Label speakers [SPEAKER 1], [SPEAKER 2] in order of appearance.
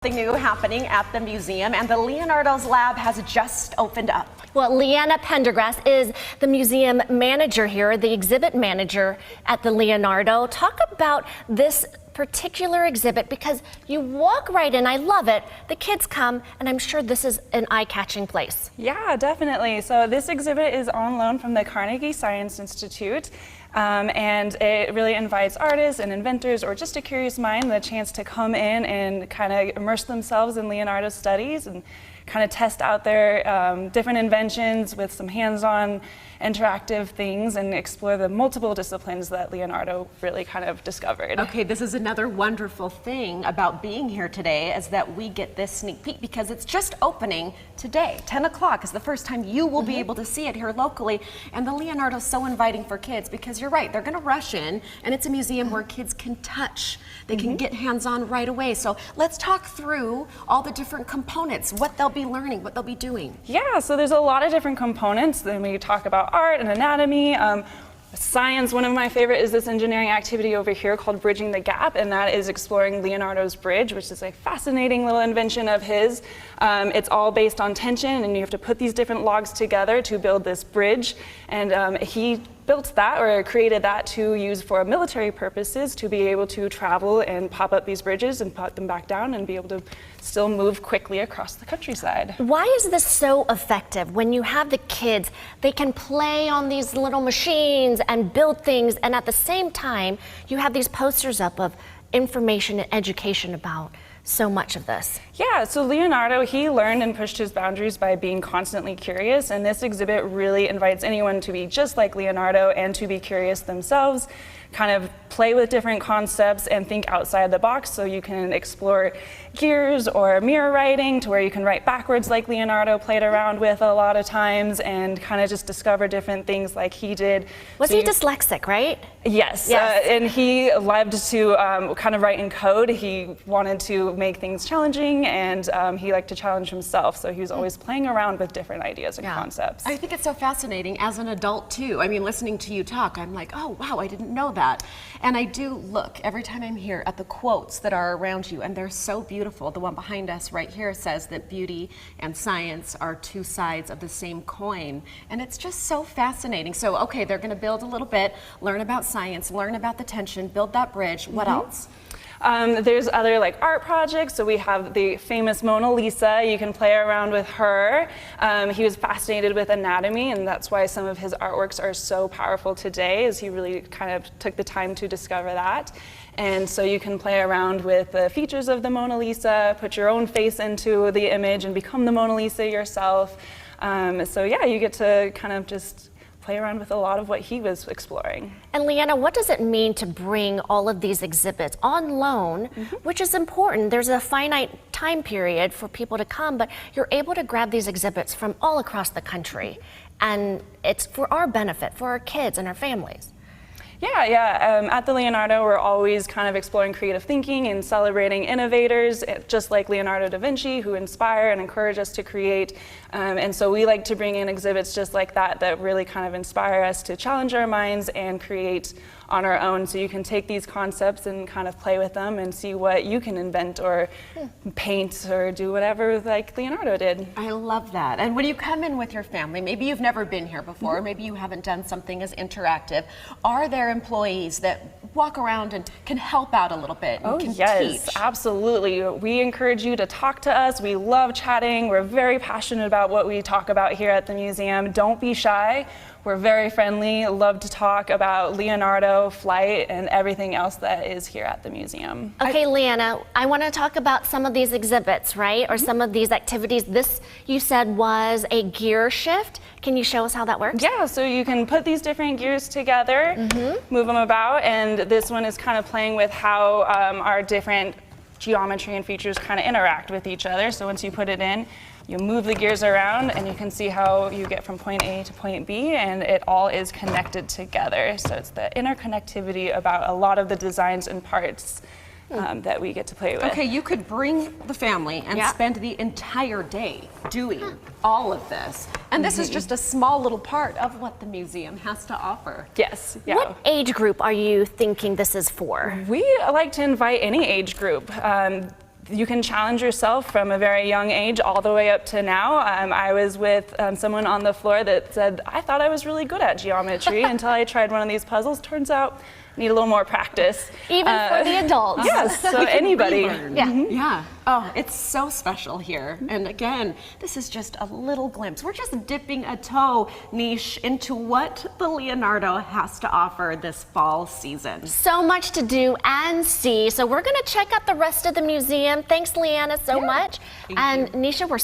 [SPEAKER 1] Something new happening at the museum, and the Leonardos Lab has just opened up.
[SPEAKER 2] Well, Leanna Pendergrass is the museum manager here, the exhibit manager at the Leonardo. Talk about this particular exhibit, because you walk right in. I love it. The kids come, and I'm sure this is an eye-catching place.
[SPEAKER 3] Yeah, definitely. So this exhibit is on loan from the Carnegie Science Institute. And it really invites artists and inventors or just a curious mind the chance to come in and kind of immerse themselves in Leonardo's studies and kind of test out their different inventions with some hands-on interactive things and explore the multiple disciplines that Leonardo really kind of discovered.
[SPEAKER 1] Okay, this is another wonderful thing about being here today, is that we get this sneak peek because it's just opening today. 10 o'clock is the first time you will be able to see it here locally, and the Leonardo is so inviting for kids because you're right, they're going to rush in, and it's a museum where kids can touch. They can get hands-on right away. So let's talk through all the different components, what they'll be learning, what they'll be doing.
[SPEAKER 3] Yeah, so there's a lot of different components. Then we talk about art and anatomy. Science, one of my favorite is this engineering activity over here called Bridging the Gap, and that is exploring Leonardo's Bridge, which is a fascinating little invention of his. It's all based on tension, and you have to put these different logs together to build this bridge, and he built that, or created that, to use for military purposes, to be able to travel and pop up these bridges and put them back down and be able to still move quickly across the countryside.
[SPEAKER 2] Why is this so effective? When you have the kids, they can play on these little machines and build things, and at the same time, you have these posters up of information and education about so much of this.
[SPEAKER 3] Yeah, so Leonardo, he learned and pushed his boundaries by being constantly curious, and this exhibit really invites anyone to be just like Leonardo and to be curious themselves, kind of play with different concepts and think outside the box. So you can explore gears or mirror writing, to where you can write backwards like Leonardo played around with a lot of times, and kind of just discover different things like he did.
[SPEAKER 2] Was he dyslexic, right?
[SPEAKER 3] Yes, and he loved to kind of write in code. He wanted to make things challenging, and he liked to challenge himself, so he was always playing around with different ideas and concepts.
[SPEAKER 1] I think it's so fascinating as an adult too. I mean, listening to you talk, I'm like, oh wow, I didn't know that. And I do look every time I'm here at the quotes that are around you, and they're so beautiful. The one behind us right here says that beauty and science are two sides of the same coin, and it's just so fascinating. So okay, they're going to build a little bit, learn about science, learn about the tension, build that bridge. What else?
[SPEAKER 3] There's other like art projects. So we have the famous Mona Lisa. You can play around with her. He was fascinated with anatomy, and that's why some of his artworks are so powerful today, as he really kind of took the time to discover that. And so you can play around with the features of the Mona Lisa, put your own face into the image and become the Mona Lisa yourself. So yeah, you get to kind of just play around with a lot of what he was exploring.
[SPEAKER 2] And Leanna, what does it mean to bring all of these exhibits on loan, which is important? There's a finite time period for people to come, but you're able to grab these exhibits from all across the country, and it's for our benefit, for our kids and our families.
[SPEAKER 3] Yeah. At the Leonardo, we're always kind of exploring creative thinking and celebrating innovators, just like Leonardo da Vinci, who inspire and encourage us to create. And so we like to bring in exhibits just like that, that really kind of inspire us to challenge our minds and create on our own. So you can take these concepts and kind of play with them and see what you can invent or paint or do whatever like Leonardo did.
[SPEAKER 1] I love that. And when you come in with your family, maybe you've never been here before, maybe you haven't done something as interactive, are there employees that walk around and can help out a little bit and can
[SPEAKER 3] yes,
[SPEAKER 1] teach?
[SPEAKER 3] Absolutely. We encourage you to talk to us. We love chatting. We're very passionate about what we talk about here at the museum. Don't be shy. We're very friendly, love to talk about Leonardo, flight, and everything else that is here at the museum.
[SPEAKER 2] Okay, Leanna, I want to talk about some of these exhibits, right? Or some of these activities. This, you said, was a gear shift. Can you show us how that works?
[SPEAKER 3] Yeah, so you can put these different gears together, move them about, and this one is kind of playing with how our different geometry and features kind of interact with each other. So once you put it in, you move the gears around, and you can see how you get from point A to point B, and it all is connected together. So it's the interconnectivity about a lot of the designs and parts that we get to play with.
[SPEAKER 1] Okay, you could bring the family and spend the entire day doing all of this. And this is just a small little part of what the museum has to offer.
[SPEAKER 3] Yes. Yeah.
[SPEAKER 2] What age group are you thinking this is for?
[SPEAKER 3] We like to invite any age group. you can challenge yourself from a very young age all the way up to now. I was with someone on the floor that said, I thought I was really good at geometry until I tried one of these puzzles. Turns out, I need a little more practice.
[SPEAKER 2] Even for the adults.
[SPEAKER 3] Yes, so anybody.
[SPEAKER 2] Yeah.
[SPEAKER 1] Yeah. Oh, it's so special here. And again, this is just a little glimpse. We're just dipping a toe, Niche, into what the Leonardo has to offer this fall season.
[SPEAKER 2] So much to do and see. So we're going to check out the rest of the museum. Thanks, Leanna, so much.
[SPEAKER 1] Thank
[SPEAKER 2] and
[SPEAKER 1] you.
[SPEAKER 2] Nisha, we're